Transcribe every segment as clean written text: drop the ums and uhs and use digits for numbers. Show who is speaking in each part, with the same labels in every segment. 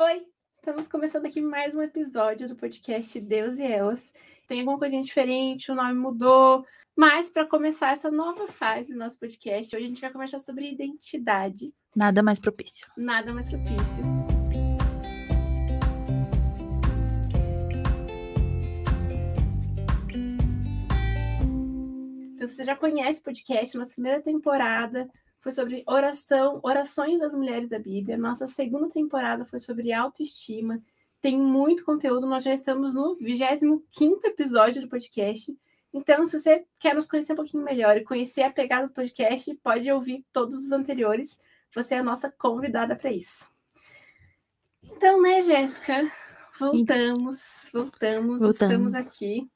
Speaker 1: Oi, estamos começando aqui mais um episódio do podcast Deus e Elas. Tem alguma coisinha diferente, o nome mudou, mas para começar essa nova fase do nosso podcast, hoje a gente vai conversar sobre identidade.
Speaker 2: Nada mais propício.
Speaker 1: Nada mais propício. Então, se você já conhece o podcast, nossa primeira temporada foi sobre orações das mulheres da Bíblia. Nossa segunda temporada foi sobre autoestima. Tem muito conteúdo, nós já estamos no 25º episódio do podcast. Então, se você quer nos conhecer um pouquinho melhor e conhecer a pegada do podcast, pode ouvir todos os anteriores. Você é a nossa convidada para isso. Então, né, Jéssica? Voltamos. Estamos aqui.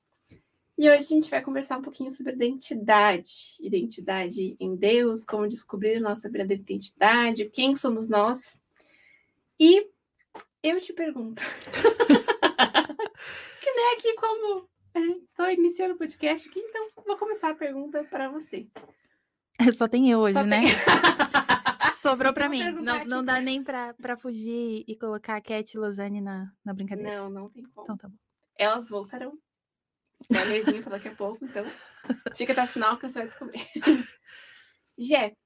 Speaker 1: E hoje a gente vai conversar um pouquinho sobre identidade. Identidade em Deus, como descobrir nossa verdadeira identidade, quem somos nós. E eu te pergunto, que nem aqui como a gente estou iniciando o podcast aqui, então vou começar a pergunta para você.
Speaker 2: Só tem eu hoje,
Speaker 1: Só
Speaker 2: né?
Speaker 1: tem...
Speaker 2: Sobrou pra
Speaker 1: Vou
Speaker 2: mim.
Speaker 1: perguntar
Speaker 2: Não
Speaker 1: aqui.
Speaker 2: dá nem pra fugir e colocar a Cat e Lozane na brincadeira.
Speaker 1: Não tem como.
Speaker 2: Então tá bom.
Speaker 1: Elas voltarão. Spoilerzinho para daqui a pouco, então fica até o final que você vai descobrir. Gé,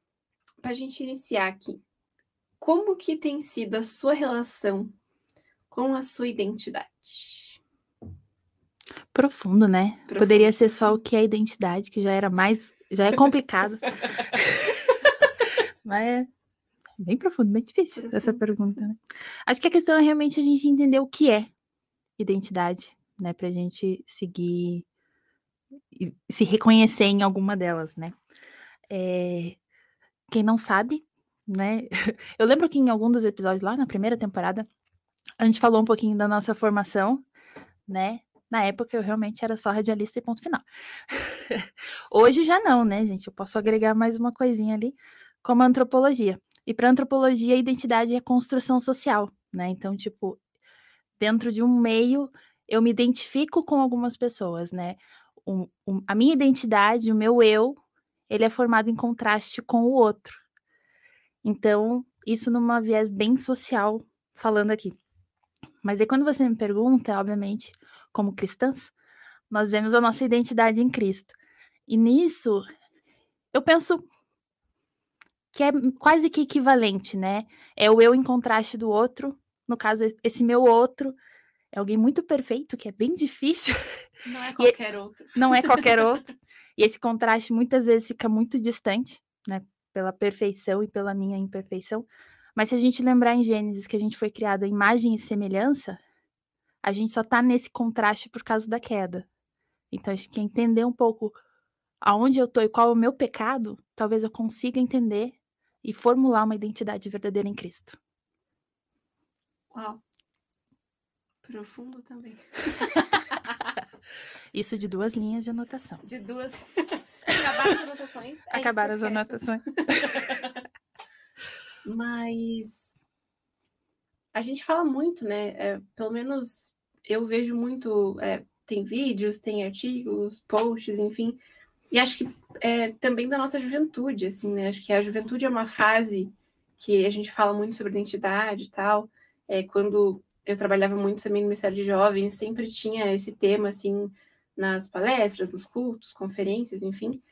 Speaker 1: pra gente iniciar aqui, como que tem sido a sua relação com a sua identidade?
Speaker 2: Profundo, né?
Speaker 1: Profundo.
Speaker 2: Poderia ser só o que é identidade, que já é complicado. Mas é bem profundo, bem difícil essa pergunta, né? Acho que a questão é realmente a gente entender o que é identidade, né? Pra gente seguir e se reconhecer em alguma delas, né? Quem não sabe, né? Eu lembro que em algum dos episódios lá na primeira temporada, a gente falou um pouquinho da nossa formação, né? Na época eu realmente era só radialista e ponto final. Hoje já não, né, gente? Eu posso agregar mais uma coisinha ali, como a antropologia. E para antropologia, a identidade é construção social, né? Então, tipo, dentro de um meio, eu me identifico com algumas pessoas, né? A minha identidade, o meu eu, ele é formado em contraste com o outro. Então, isso numa viés bem social, falando aqui. Mas aí quando você me pergunta, obviamente, como cristãs, nós vemos a nossa identidade em Cristo. E nisso, eu penso que é quase que equivalente, né? É o eu em contraste do outro. No caso, esse meu outro é alguém muito perfeito, que é bem difícil.
Speaker 1: Não é qualquer outro.
Speaker 2: Não é qualquer outro. E esse contraste muitas vezes fica muito distante, né? Pela perfeição e pela minha imperfeição. Mas se a gente lembrar em Gênesis que a gente foi criado à imagem e semelhança, a gente só tá nesse contraste por causa da queda. Então, a gente quer entender um pouco aonde eu tô e qual é o meu pecado, talvez eu consiga entender e formular uma identidade verdadeira em Cristo.
Speaker 1: Uau. Profundo também.
Speaker 2: Isso de 2 linhas de anotação.
Speaker 1: De 2. Acabaram as anotações.
Speaker 2: Acabaram as anotações.
Speaker 1: Mas a gente fala muito, né? Pelo menos eu vejo muito. Tem vídeos, tem artigos, posts, enfim. E acho que também da nossa juventude, assim, né? Acho que a juventude é uma fase que a gente fala muito sobre identidade e tal. Quando eu trabalhava muito também no Ministério de Jovens, sempre tinha esse tema, assim, nas palestras, nos cultos, conferências, enfim.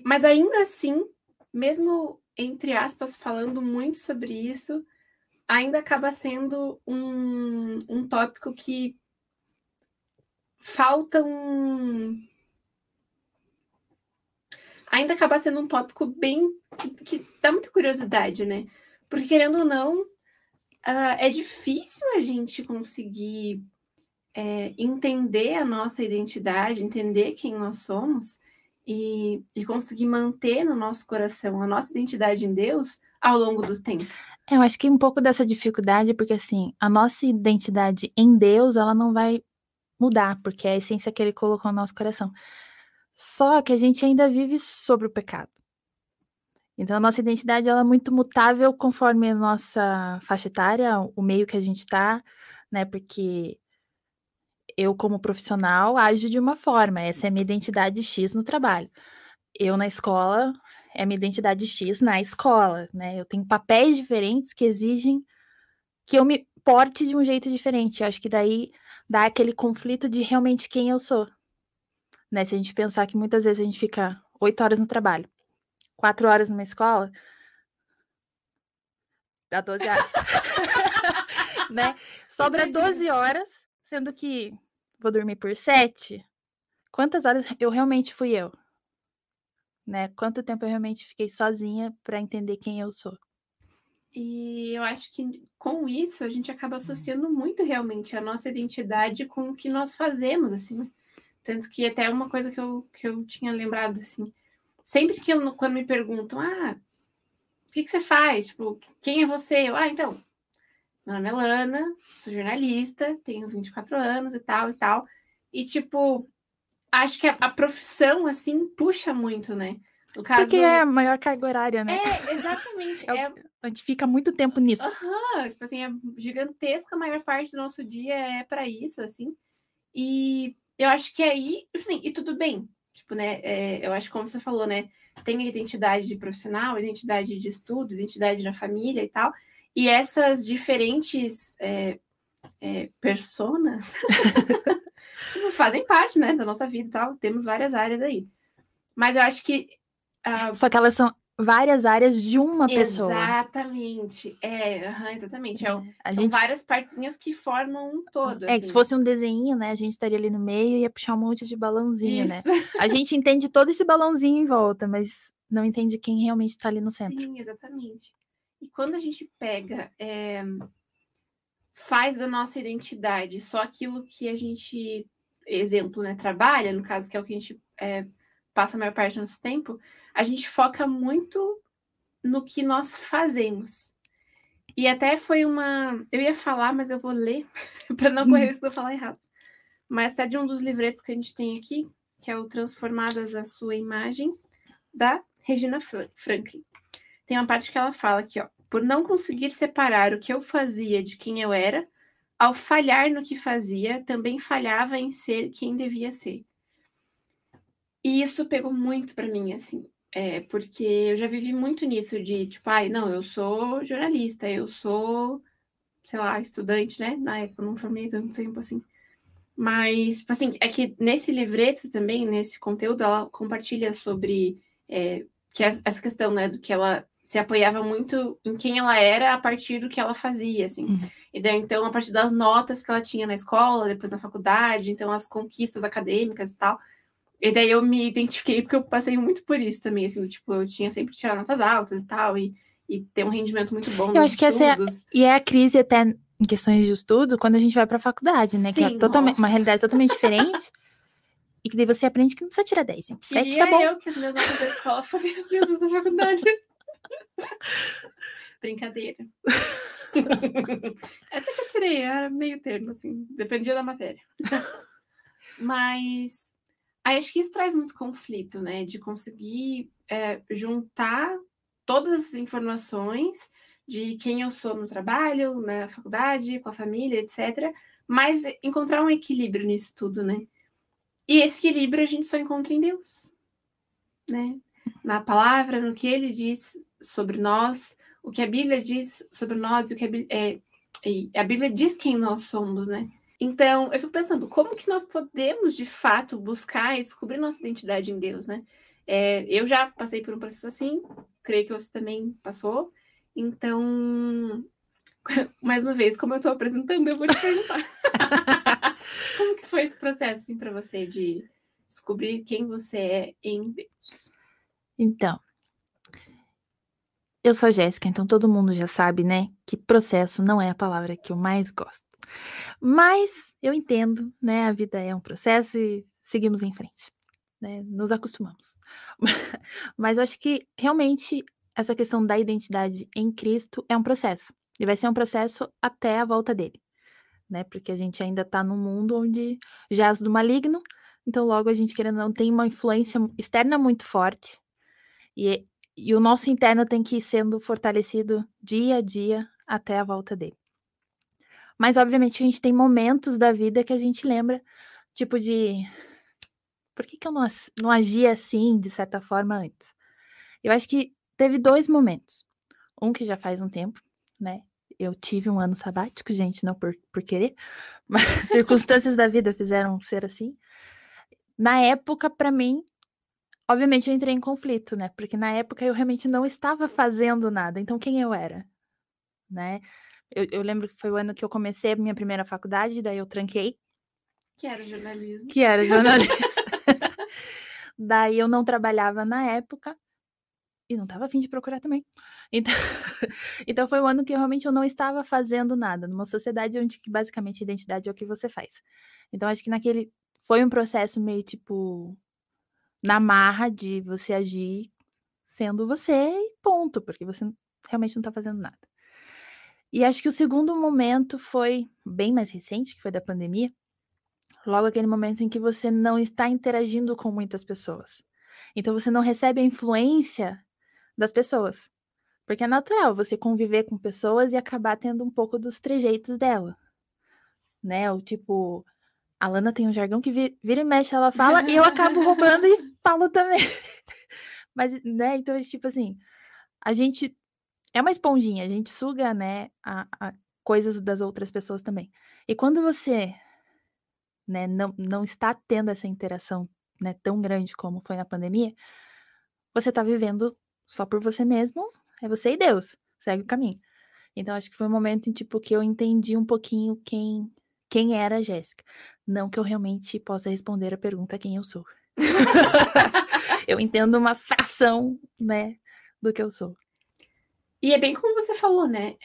Speaker 1: Mas ainda assim, mesmo, entre aspas, falando muito sobre isso, ainda acaba sendo um tópico que falta ainda acaba sendo um tópico bem... que dá muita curiosidade, né? Porque, querendo ou não, é difícil a gente conseguir entender a nossa identidade, entender quem nós somos e conseguir manter no nosso coração a nossa identidade em Deus ao longo do tempo.
Speaker 2: Eu acho que um pouco dessa dificuldade, porque assim, a nossa identidade em Deus, ela não vai mudar, porque é a essência que ele colocou no nosso coração. Só que a gente ainda vive sobre o pecado. Então, a nossa identidade ela é muito mutável conforme a nossa faixa etária, o meio que a gente tá, né? Porque eu, como profissional, ajo de uma forma. Essa é a minha identidade X no trabalho. Eu, na escola, é a minha identidade X na escola, né? Eu tenho papéis diferentes que exigem que eu me porte de um jeito diferente. Eu acho que daí dá aquele conflito de realmente quem eu sou, né? Se a gente pensar que muitas vezes a gente fica 8 horas no trabalho, 4 horas numa escola, dá 12 horas, né? Sobra 12 horas, sendo que vou dormir por 7. Quantas horas eu realmente fui eu, né? Quanto tempo eu realmente fiquei sozinha para entender quem eu sou?
Speaker 1: E eu acho que com isso a gente acaba associando muito realmente a nossa identidade com o que nós fazemos, assim, né? Tanto que até uma coisa que eu tinha lembrado, assim, sempre que quando me perguntam, o que você faz? Tipo, quem é você? Então, meu nome é Lana, sou jornalista, tenho 24 anos e tal e tal. E, tipo, acho que a profissão, assim, puxa muito, né? No caso.
Speaker 2: Porque é a maior carga horária, né?
Speaker 1: Exatamente.
Speaker 2: A gente fica muito tempo nisso.
Speaker 1: Tipo assim, é gigantesca, a maior parte do nosso dia é para isso, assim. E eu acho que aí, assim, e tudo bem. Tipo, né? Eu acho que como você falou, né? Tem a identidade de profissional, a identidade de estudo, a identidade da família e tal. E essas diferentes personas fazem parte, né, da nossa vida e tal. Temos várias áreas aí. Mas eu acho que.
Speaker 2: Só que elas são várias áreas de uma pessoa.
Speaker 1: Exatamente. Exatamente. São
Speaker 2: gente...
Speaker 1: várias partezinhas que formam um todo.
Speaker 2: Assim. Se fosse um desenho, né? A gente estaria ali no meio e ia puxar um monte de balãozinho,
Speaker 1: Isso.
Speaker 2: né? A gente entende todo esse balãozinho em volta, mas não entende quem realmente está ali no centro.
Speaker 1: Sim, exatamente. E quando a gente pega, faz da nossa identidade só aquilo que a gente, exemplo, né, trabalha, no caso, que é o que a gente passa a maior parte do nosso tempo, a gente foca muito no que nós fazemos. E até foi uma. Eu ia falar, mas eu vou ler, para não correr isso de eu falar errado. Mas até de um dos livretos que a gente tem aqui, que é o Transformadas à Sua Imagem, da Regina Franklin. Tem uma parte que ela fala aqui, ó. Por não conseguir separar o que eu fazia de quem eu era, ao falhar no que fazia, também falhava em ser quem devia ser. E isso pegou muito para mim, assim. Porque eu já vivi muito nisso de, tipo, não, eu sou jornalista, eu sou, sei lá, estudante, né? Na época eu não formei tanto tempo assim. Mas, tipo assim, é que nesse livreto também, nesse conteúdo, ela compartilha sobre que essa questão, né, do que ela se apoiava muito em quem ela era a partir do que ela fazia, assim. E daí, então, a partir das notas que ela tinha na escola, depois na faculdade, então as conquistas acadêmicas e tal. E daí eu me identifiquei porque eu passei muito por isso também, assim, tipo, eu tinha sempre que tirar notas altas e tal, e ter um rendimento muito bom nos estudos.
Speaker 2: Eu acho que é a crise até em questões de estudo, quando a gente vai para a faculdade, né?
Speaker 1: Sim,
Speaker 2: que é uma realidade totalmente diferente. E que daí você aprende que não precisa tirar 10, gente. 7 tá bom.
Speaker 1: Eu que as minhas notas da escola fossem as mesmas da faculdade. Brincadeira. Até que eu tirei, era meio termo, assim, dependia da matéria. Mas aí acho que isso traz muito conflito, né? De conseguir juntar todas as informações de quem eu sou no trabalho, na faculdade, com a família, etc. Mas encontrar um equilíbrio nisso tudo, né? E esse equilíbrio a gente só encontra em Deus, né? Na palavra, no que ele diz sobre nós, o que a Bíblia diz sobre nós, o que a Bíblia diz quem nós somos, né? Então, eu fico pensando, como que nós podemos, de fato, buscar e descobrir nossa identidade em Deus, né? Eu já passei por um processo assim, creio que você também passou. Então, mais uma vez, como eu estou apresentando, eu vou te perguntar. Como que foi esse processo, assim, para você de descobrir quem você é em Deus?
Speaker 2: Então, eu sou a Jéssica, então todo mundo já sabe, né, que processo não é a palavra que eu mais gosto. Mas eu entendo, né, a vida é um processo e seguimos em frente, né, nos acostumamos. Mas eu acho que realmente essa questão da identidade em Cristo é um processo. E vai ser um processo até a volta dele, né, porque a gente ainda tá num mundo onde jaz do maligno, então logo a gente querendo ou não tem uma influência externa muito forte. E o nosso interno tem que ir sendo fortalecido dia a dia até a volta dele. Mas, obviamente, a gente tem momentos da vida que a gente lembra, tipo de... Por que eu não agi assim, de certa forma, antes? Eu acho que teve 2 momentos. Um que já faz um tempo, né? eu tive um ano sabático, gente, não por querer, mas circunstâncias da vida fizeram ser assim. Na época, para mim, obviamente eu entrei em conflito, né? Porque na época eu realmente não estava fazendo nada. Então, quem eu era, né? Eu lembro que foi o ano que eu comecei a minha primeira faculdade, daí eu tranquei,
Speaker 1: Que era jornalismo.
Speaker 2: que era jornalista. Daí eu não trabalhava na época e não estava a fim de procurar também. Então, então foi o ano que realmente eu não estava fazendo nada, numa sociedade onde que basicamente a identidade é o que você faz. Então acho que naquele foi um processo meio tipo na marra de você agir sendo você e ponto, porque você realmente não tá fazendo nada. E acho que o segundo momento foi bem mais recente, que foi da pandemia, logo aquele momento em que você não está interagindo com muitas pessoas. Então você não recebe a influência das pessoas. Porque é natural você conviver com pessoas e acabar tendo um pouco dos trejeitos dela, né? O tipo, a Lana tem um jargão que vira e mexe, ela fala, e eu acabo roubando e falo também. Mas, né, então, tipo assim, a gente é uma esponjinha, a gente suga, né, a coisas das outras pessoas também. E quando você, né, não está tendo essa interação, né, tão grande como foi na pandemia, você tá vivendo só por você mesmo, é você e Deus, segue o caminho. Então acho que foi um momento em, tipo, que eu entendi um pouquinho quem era a Jéssica. Não que eu realmente possa responder a pergunta quem eu sou. Eu entendo uma fração, né, do que eu sou.
Speaker 1: E é bem como você falou, né?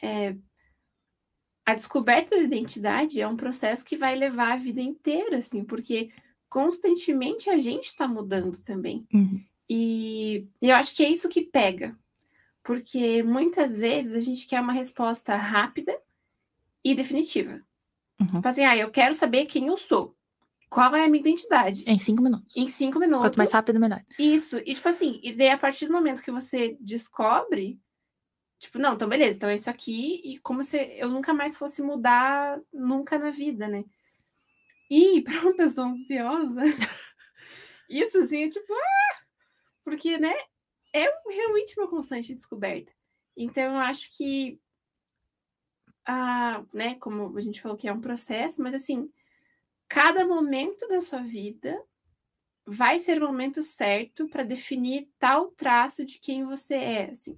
Speaker 1: A descoberta da identidade é um processo que vai levar a vida inteira, assim, porque constantemente a gente está mudando também.
Speaker 2: Uhum.
Speaker 1: E eu acho que é isso que pega, porque muitas vezes a gente quer uma resposta rápida e definitiva.
Speaker 2: Uhum.
Speaker 1: Tipo assim, eu quero saber quem eu sou, qual é a minha identidade.
Speaker 2: Em 5 minutos.
Speaker 1: Em 5 minutos.
Speaker 2: Quanto mais rápido, melhor.
Speaker 1: Isso. E tipo assim, e daí a partir do momento que você descobre, tipo, não, então beleza, então é isso aqui, e como se eu nunca mais fosse mudar nunca na vida, né? E para uma pessoa ansiosa, isso assim é tipo, porque, né, é realmente uma constante descoberta. Então eu acho que, né, como a gente falou que é um processo, mas assim, cada momento da sua vida vai ser o momento certo para definir tal traço de quem você é, assim.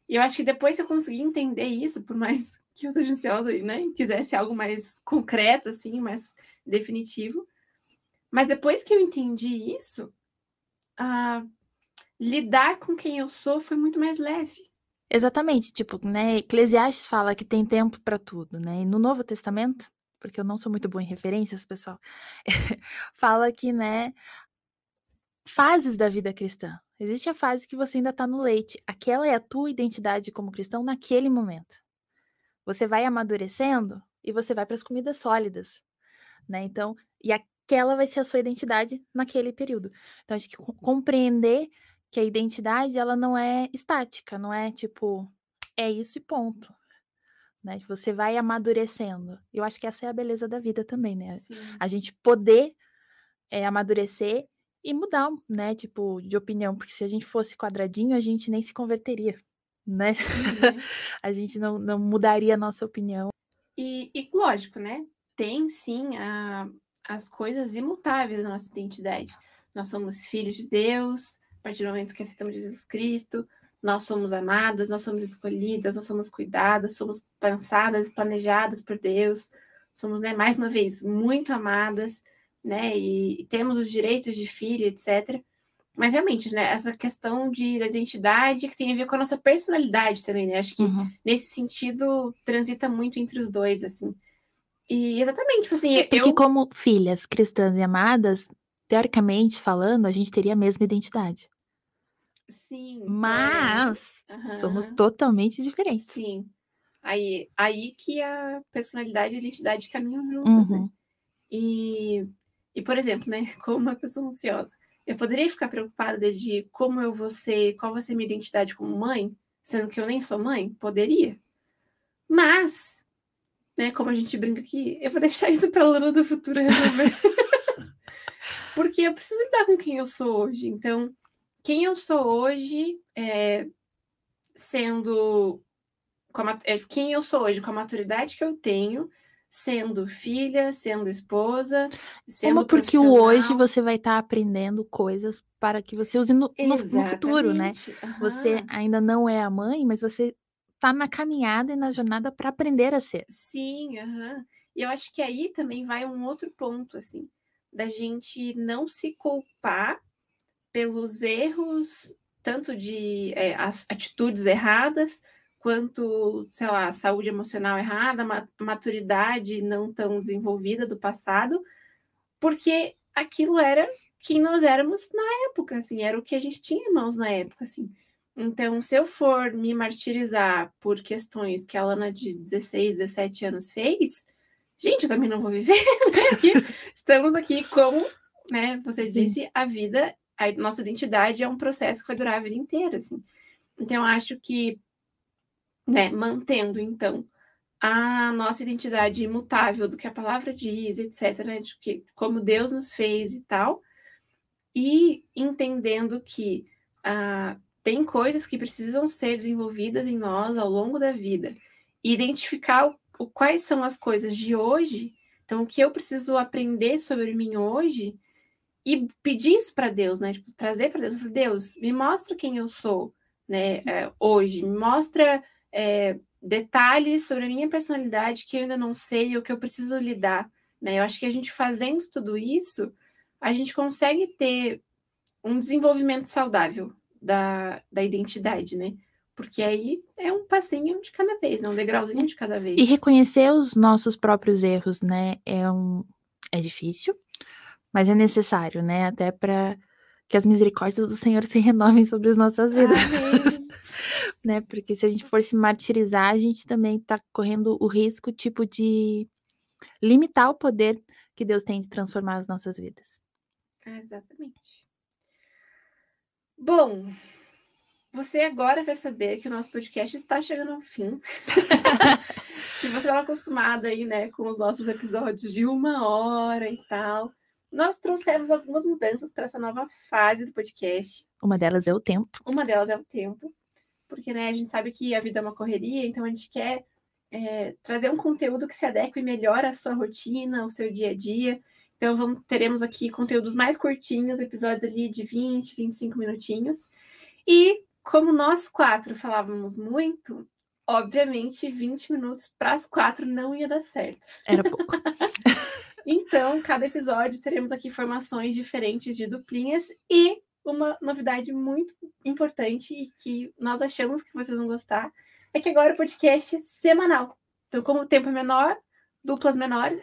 Speaker 1: E eu acho que depois que eu conseguir entender isso, por mais que eu seja ansiosa e, né, quisesse algo mais concreto, assim, mais definitivo, mas depois que eu entendi isso, lidar com quem eu sou foi muito mais leve.
Speaker 2: Exatamente, tipo, né, Eclesiastes fala que tem tempo para tudo, né? E no Novo Testamento, porque eu não sou muito boa em referências, pessoal, fala que, né, fases da vida cristã. Existe a fase que você ainda tá no leite. Aquela é a tua identidade como cristão naquele momento. Você vai amadurecendo e você vai para as comidas sólidas, né? Então, e aquela vai ser a sua identidade naquele período. Então, acho que compreender que a identidade ela não é estática, não é tipo, é isso e ponto, né? Você vai amadurecendo. Eu acho que essa é a beleza da vida também, né?
Speaker 1: Sim.
Speaker 2: A gente poder amadurecer e mudar, né, tipo, de opinião, porque se a gente fosse quadradinho, a gente nem se converteria, né?
Speaker 1: Uhum.
Speaker 2: A gente não mudaria a nossa opinião.
Speaker 1: E lógico, né? Tem sim as coisas imutáveis da nossa identidade. Nós somos filhos de Deus, a partir do momento que aceitamos Jesus Cristo, nós somos amadas, nós somos escolhidas, nós somos cuidadas, somos pensadas e planejadas por Deus, somos, né, mais uma vez, muito amadas, né? E temos os direitos de filho, etc. Mas realmente, né, essa questão da identidade que tem a ver com a nossa personalidade também, né? Acho que nesse sentido transita muito entre os dois, assim. E exatamente, tipo assim,
Speaker 2: Porque como filhas cristãs e amadas, teoricamente falando, a gente teria a mesma identidade.
Speaker 1: Sim.
Speaker 2: Mas somos totalmente diferentes.
Speaker 1: Sim. Aí que a personalidade e a identidade caminham juntas, né? E, por exemplo, né, como uma pessoa ansiosa, eu poderia ficar preocupada de como eu vou ser, qual vai ser minha identidade como mãe, sendo que eu nem sou mãe? Poderia. Mas, né, como a gente brinca aqui, eu vou deixar isso para a Lana do futuro resolver. Porque eu preciso lidar com quem eu sou hoje. Então, quem eu sou hoje, sendo quem eu sou hoje, com a maturidade que eu tenho, sendo filha, sendo esposa, sendo
Speaker 2: porque
Speaker 1: profissional.
Speaker 2: hoje você vai estar aprendendo coisas para que você use no futuro, né? Você ainda não é a mãe, mas você tá na caminhada e na jornada para aprender a ser.
Speaker 1: Sim, E eu acho que aí também vai um outro ponto, assim, da gente não se culpar pelos erros, tanto de atitudes erradas, quanto, sei lá, saúde emocional errada, maturidade não tão desenvolvida do passado, porque aquilo era quem nós éramos na época, assim, era o que a gente tinha em mãos na época, assim. Então, se eu for me martirizar por questões que a Lana de 16, 17 anos fez, gente, eu também não vou viver, né? Estamos aqui como, né, você disse, a vida, a nossa identidade é um processo que vai durar a vida inteira, assim. Então, eu acho que, né, mantendo, então, a nossa identidade imutável do que a palavra diz, etc., né, de que, como Deus nos fez e tal, e entendendo que tem coisas que precisam ser desenvolvidas em nós ao longo da vida, e identificar quais são as coisas de hoje, então o que eu preciso aprender sobre mim hoje, e pedir isso para Deus, né? Tipo, trazer para Deus, eu falei, Deus, me mostra quem eu sou, né? Hoje, me mostra detalhes sobre a minha personalidade que eu ainda não sei ou que eu preciso lidar, né? Eu acho que a gente fazendo tudo isso, a gente consegue ter um desenvolvimento saudável da identidade, né? Porque aí é um passinho de cada vez, né? Um degrauzinho de cada vez.
Speaker 2: E reconhecer os nossos próprios erros, né? É difícil, mas é necessário, né? Até para que as misericórdias do Senhor se renovem sobre as nossas vidas. Né? Porque se a gente for se martirizar, a gente também tá correndo o risco, tipo, de limitar o poder que Deus tem de transformar as nossas vidas.
Speaker 1: Exatamente. Bom, você agora vai saber que o nosso podcast está chegando ao fim. Se você estava acostumada aí, né, com os nossos episódios de 1 hora e tal, nós trouxemos algumas mudanças para essa nova fase do podcast.
Speaker 2: Uma delas é o tempo.
Speaker 1: Porque, né, a gente sabe que a vida é uma correria, então a gente quer trazer um conteúdo que se adeque melhor à sua rotina, ao seu dia a dia. Então, teremos aqui conteúdos mais curtinhos, episódios ali de 20, 25 minutinhos. E, como nós 4 falávamos muito, obviamente 20 minutos para as 4 não ia dar certo.
Speaker 2: Era pouco.
Speaker 1: Então, cada episódio teremos aqui formações diferentes de duplinhas e uma novidade muito importante e que nós achamos que vocês vão gostar é que agora o podcast é semanal. Então, como o tempo é menor, duplas menores.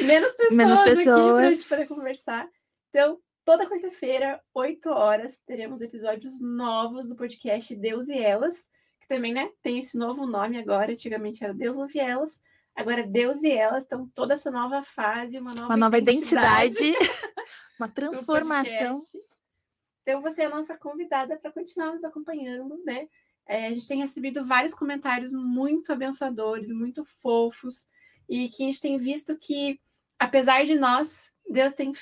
Speaker 1: Menos pessoas aqui pra gente poder conversar. Então, toda quarta-feira, 8 horas, teremos episódios novos do podcast Deus e Elas, que também, né, tem esse novo nome agora. Antigamente era Deus Ouve Elas, agora é Deus e Elas. Então, toda essa nova fase, uma nova identidade.
Speaker 2: Uma transformação.
Speaker 1: Então, você é a nossa convidada para continuar nos acompanhando, né? A gente tem recebido vários comentários muito abençoadores, muito fofos, e que a gente tem visto que, apesar de nós, Deus tem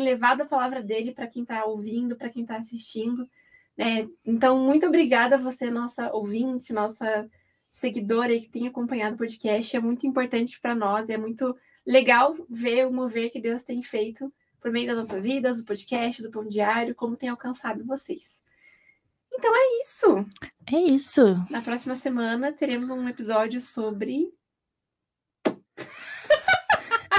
Speaker 1: levado a palavra dele para quem está ouvindo, para quem está assistindo, né? Então, muito obrigada a você, nossa ouvinte, nossa seguidora que tem acompanhado o podcast. É muito importante para nós, é muito legal ver o mover que Deus tem feito por meio das nossas vidas, do podcast, do Pão Diário, como tem alcançado vocês. Então é isso.
Speaker 2: É isso.
Speaker 1: Na próxima semana teremos um episódio sobre...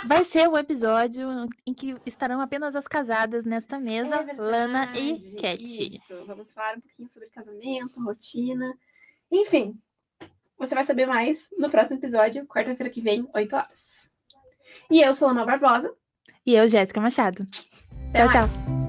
Speaker 2: Vai ser um episódio em que estarão apenas as casadas nesta mesa, Lana e Cat.
Speaker 1: Isso, vamos falar um pouquinho sobre casamento, rotina, enfim. Você vai saber mais no próximo episódio, quarta-feira que vem, 8 horas. E eu sou a Ana Barbosa.
Speaker 2: E eu, Jéssica Machado.
Speaker 1: Até
Speaker 2: tchau,
Speaker 1: mais.
Speaker 2: Tchau.